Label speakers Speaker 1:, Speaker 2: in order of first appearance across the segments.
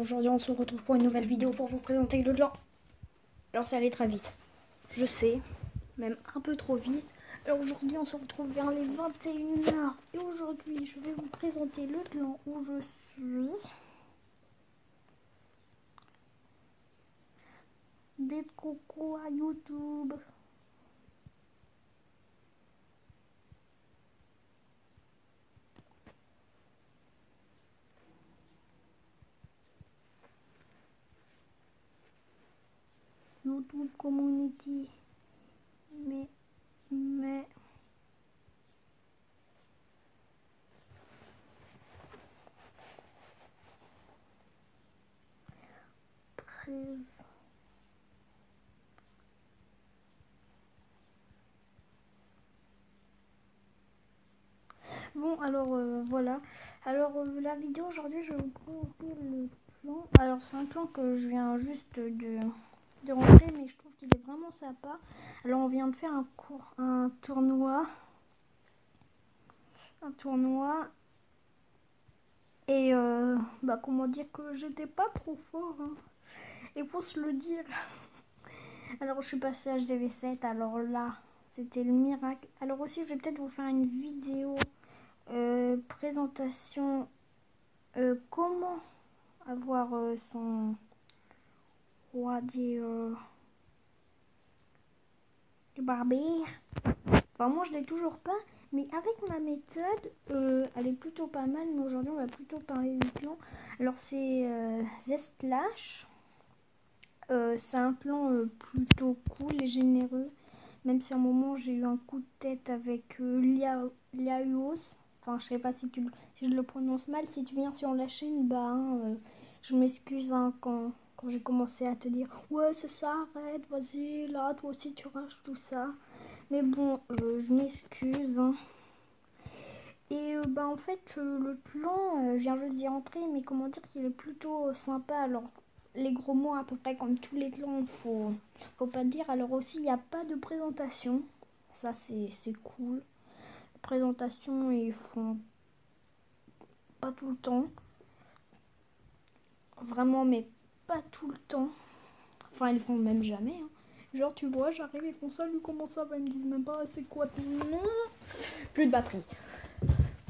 Speaker 1: aujourd'hui on se retrouve pour une nouvelle vidéo pour vous présenter le clan. Alors ça allait très vite, je sais, même un peu trop vite. Alors aujourd'hui on se retrouve vers les 21h et aujourd'hui je vais vous présenter le clan où je suis. Dites coucou à YouTube. YouTube Community. Mais 13. Bon, alors voilà. Alors la vidéo aujourd'hui, je vais vous présenter le clan. Alors c'est un clan que je viens juste de rentrer, mais je trouve qu'il est vraiment sympa. Alors on vient de faire un tournoi. Et bah comment dire que j'étais pas trop fort, hein. Il faut se le dire. Alors je suis passée à HDV7, alors là c'était le miracle. Alors aussi je vais peut-être vous faire une vidéo présentation comment avoir son roi des barbières. Enfin moi je l'ai toujours pas, mais avec ma méthode elle est plutôt pas mal. Mais aujourd'hui on va plutôt parler du clan. Alors c'est Zestlash. C'est un clan plutôt cool et généreux. Même si à un moment j'ai eu un coup de tête avec Liaos. Enfin, je sais pas si je le prononce mal. Si tu viens sur la chaîne, bah, je m'excuse hein, quand j'ai commencé à te dire ouais, c'est ça, arrête, vas-y, là, toi aussi tu rages tout ça. Mais bon, je m'excuse. Hein. Et bah, en fait, le clan, je viens juste d'y entrer, mais comment dire qu'il est plutôt sympa. Alors, les gros mots, à peu près comme tous les clans, faut pas dire. Alors, aussi, il n'y a pas de présentation. Ça, c'est cool. Présentation, ils font pas tout le temps. Vraiment, mais pas tout le temps. Enfin, ils le font même jamais. Hein. Genre, tu vois, j'arrive, ils font salut, comment ça va? Ils me disent même pas, c'est quoi ton nom? Plus de batterie.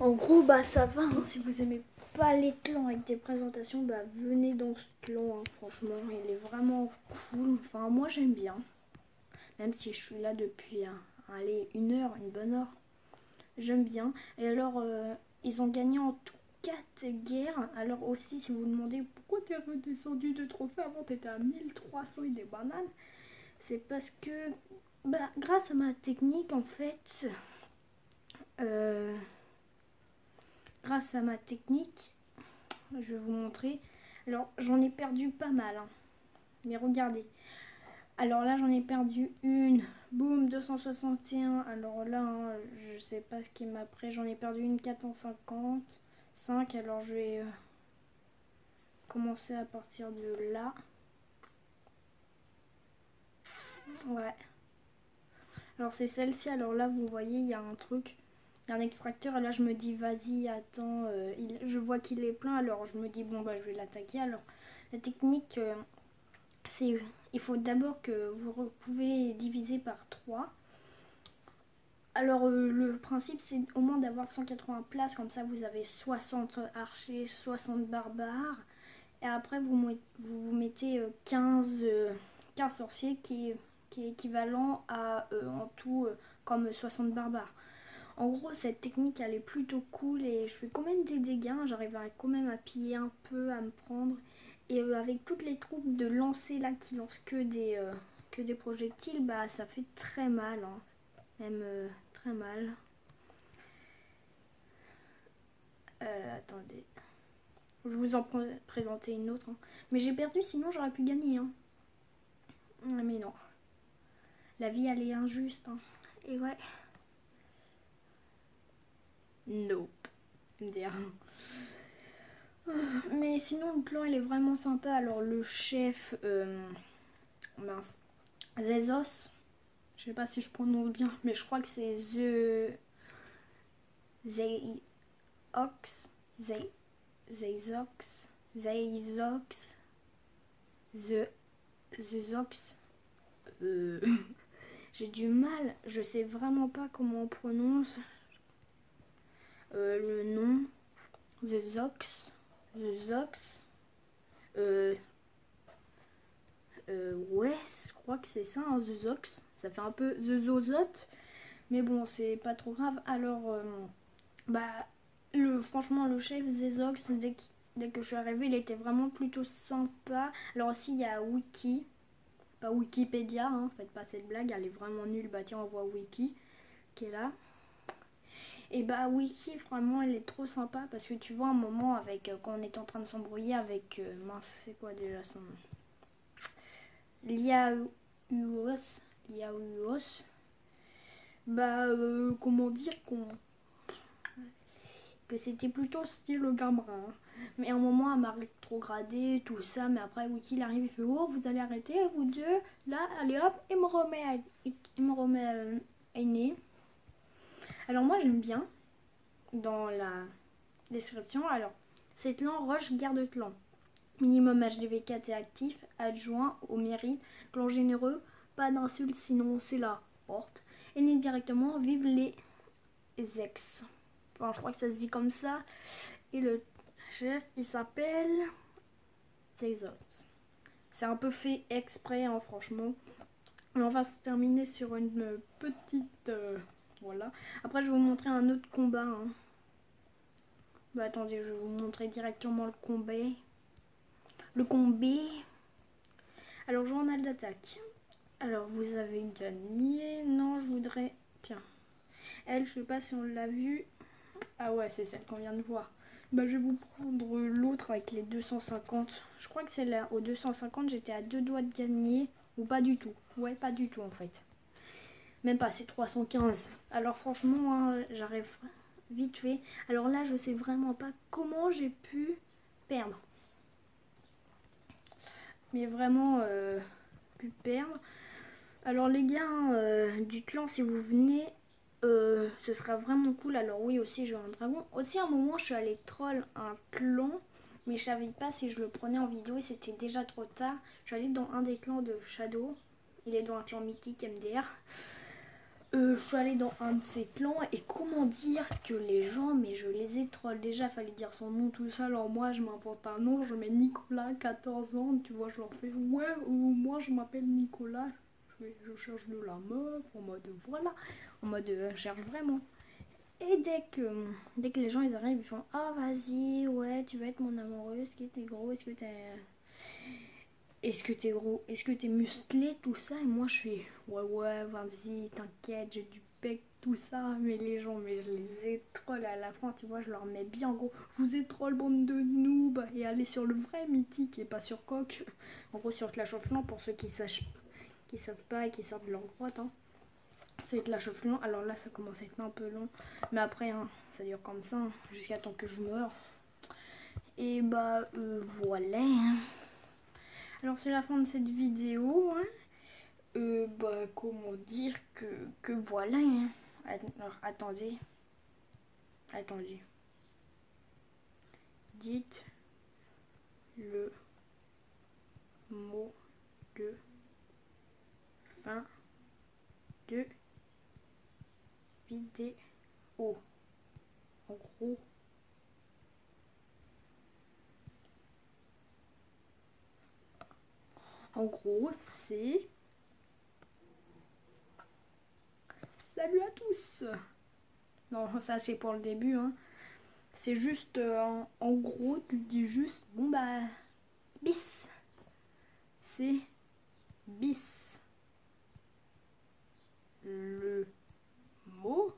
Speaker 1: En gros, bah ça va. Hein. Si vous aimez pas les clans avec des présentations, bah venez dans ce clan. Hein. Franchement, il est vraiment cool. Enfin, moi j'aime bien. Même si je suis là depuis, allez, une bonne heure. J'aime bien. Et alors, ils ont gagné en tout 4 guerres. Alors aussi, si vous vous demandez pourquoi t'es redescendu de trophée avant, t'étais à 1300 et des bananes. C'est parce que, bah, grâce à ma technique, en fait, grâce à ma technique, je vais vous montrer. Alors, j'en ai perdu pas mal. Hein. Mais regardez. Alors là, j'en ai perdu une. Boum, 261. Alors là, hein, je sais pas ce qui m'a pris. J'en ai perdu une 455. Alors je vais commencer à partir de là. Ouais. Alors c'est celle-ci. Alors là, vous voyez, il y a un truc. Il y a un extracteur. Et là, je me dis, vas-y, attends. Je vois qu'il est plein. Alors je me dis, bon, bah, je vais l'attaquer. Alors, la technique, c'est... Il faut d'abord que vous pouvez diviser par 3. Alors le principe c'est au moins d'avoir 180 places, comme ça vous avez 60 archers, 60 barbares. Et après vous mettez 15 sorciers qui est équivalent à en tout comme 60 barbares. En gros cette technique elle est plutôt cool et je fais quand même des dégâts, j'arrive quand même à piller un peu, à me prendre. Et avec toutes les troupes de lancer là qui lancent que des projectiles, bah ça fait très mal. Hein. Même très mal. Attendez. Je vous en présenter une autre. Hein. Mais j'ai perdu, sinon j'aurais pu gagner. Hein. Mais non. La vie, elle est injuste. Hein. Et ouais. Nope. Dire. Mais sinon, le clan, il est vraiment sympa. Alors, le chef... mince. Zezos. Je sais pas si je prononce bien, mais je crois que c'est Zeox. Zezox. Zaizox, The Zox. J'ai du mal, je sais vraiment pas comment on prononce le nom. The Zox. The Zox. Ouais, je crois que c'est ça, hein, The Zox. Ça fait un peu The Zozote. Mais bon, c'est pas trop grave. Alors, franchement, le chef Zezox, dès que je suis arrivée, il était vraiment plutôt sympa. Alors aussi, il y a Wiki. Pas Wikipédia, hein, faites pas cette blague, elle est vraiment nulle. Bah tiens, on voit Wiki qui est là. Et bah Wiki, vraiment, elle est trop sympa parce que tu vois un moment avec quand on est en train de s'embrouiller avec mince, c'est quoi déjà son nom? Liaouos. Bah comment dire que c'était plutôt style le gamin. Hein. Mais à un moment, elle m'a rétrogradé, tout ça. Mais après, Wiki, il arrive, il fait oh, vous allez arrêter, vous deux. Là, allez hop, il me remet aîné. Alors, moi, j'aime bien dans la description. Alors, c'est clan Roche garde clan. Minimum HDV4 est actif, adjoint au mérite, clan généreux, pas d'insultes sinon c'est la porte. Et né directement, vive les ex. Enfin, je crois que ça se dit comme ça. Et le chef, il s'appelle Zezox. C'est un peu fait exprès, hein, franchement. Et on va se terminer sur une petite... voilà. Après, je vais vous montrer un autre combat. Hein. Bah, attendez, je vais vous montrer directement le combat. Le combat. Alors, journal d'attaque. Alors, vous avez gagné. Non, je voudrais... Tiens. Elle, je sais pas si on l'a vue. Ah ouais, c'est celle qu'on vient de voir. Bah, je vais vous prendre l'autre avec les 250. Je crois que c'est là, aux 250, j'étais à 2 doigts de gagner. Ou pas du tout. Ouais, pas du tout en fait. Même pas, c'est 315. Alors franchement, hein, j'arrive vite fait. Alors là, je sais vraiment pas comment j'ai pu perdre. Mais vraiment, pu perdre. Alors les gars du clan, si vous venez... ce sera vraiment cool. Alors oui, aussi je veux un dragon. Aussi à un moment je suis allée troll un clan, mais je savais pas si je le prenais en vidéo et c'était déjà trop tard. Je suis allée dans un des clans de Shadow. Il est dans un clan mythique MDR. Je suis allée dans un de ces clans et comment dire que les gens, mais je les ai troll. Déjà fallait dire son nom tout ça. Alors moi je m'invente un nom, je mets Nicolas, 14 ans, tu vois, je leur fais ouais, moi je m'appelle Nicolas. Je cherche de la meuf, en mode voilà, en mode cherche vraiment. Et dès que les gens ils arrivent, ils font ah vas-y, ouais, tu veux être mon amoureux, est-ce que t'es gros, est-ce que t'es gros, est-ce que t'es musclé, tout ça. Et moi je suis ouais, vas-y, t'inquiète, j'ai du bec, tout ça. Mais les gens, mais je les ai troll à la fin, tu vois, je leur mets bien gros. Je vous ai troll, bande de noobs, et allez sur le vrai mythique et pas sur coq. En gros, sur Clash of Clans, pour ceux qui savent pas et qui sortent de leur grotte, hein. C'est Clash of Clans. Alors là, ça commence à être un peu long. Mais après, hein, ça dure comme ça, hein, jusqu'à temps que je meure. Et bah, voilà. Hein. Alors, c'est la fin de cette vidéo. Hein. Bah, comment dire que voilà. Hein. Alors, attendez. Dites le mot de fin de vidéo. En gros, c'est... Salut à tous! Non, ça c'est pour le début, hein. C'est juste, en gros, tu dis juste, bon bah, bis. C'est bis. Le mot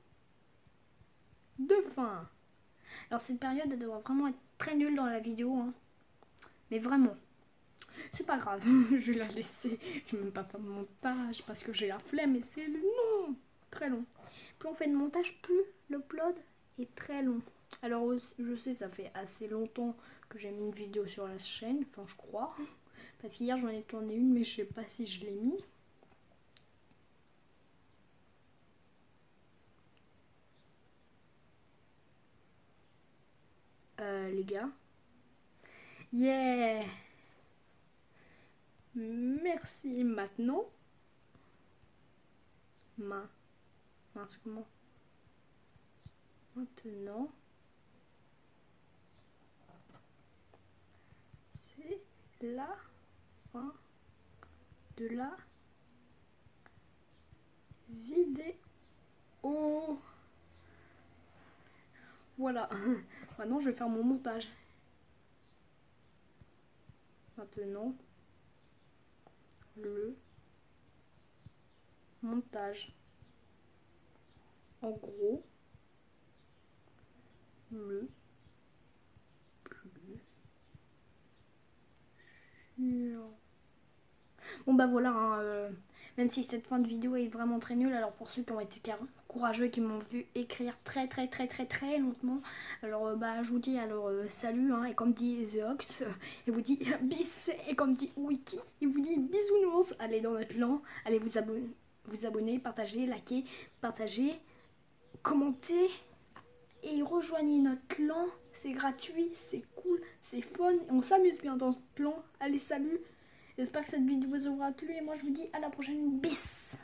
Speaker 1: de fin. Alors cette période, elle doit vraiment être très nulle dans la vidéo, hein. Mais vraiment. C'est pas grave, je vais la laisser. Je ne vais même pas faire de montage parce que j'ai la flemme et c'est long. Très long. Plus on fait de montage, plus l'upload est très long. Alors je sais, ça fait assez longtemps que j'ai mis une vidéo sur la chaîne, enfin je crois. Parce qu'hier j'en ai tourné une mais je sais pas si je l'ai mis. Les gars.
Speaker 2: Yeah. Merci. Maintenant. Mince, comment? Maintenant. C'est la fin de la vidéo. Voilà. Maintenant, je vais faire mon montage. Maintenant, le montage. En gros, le plus chiant. Bon bah voilà, hein, même si cette fin de vidéo est vraiment très nulle, alors pour ceux qui ont été courageux et qui m'ont vu écrire très lentement, alors bah je vous dis alors salut, hein, et comme dit The Ox, il vous dit bis, et comme dit Wiki, il vous dit bisounours, allez dans notre clan, allez vous abonner, partager, liker, partager, commenter, et rejoignez notre clan, c'est gratuit, c'est cool, c'est fun, et on s'amuse bien dans ce clan, allez salut. J'espère que cette vidéo vous aura plu et moi je vous dis à la prochaine. Bis!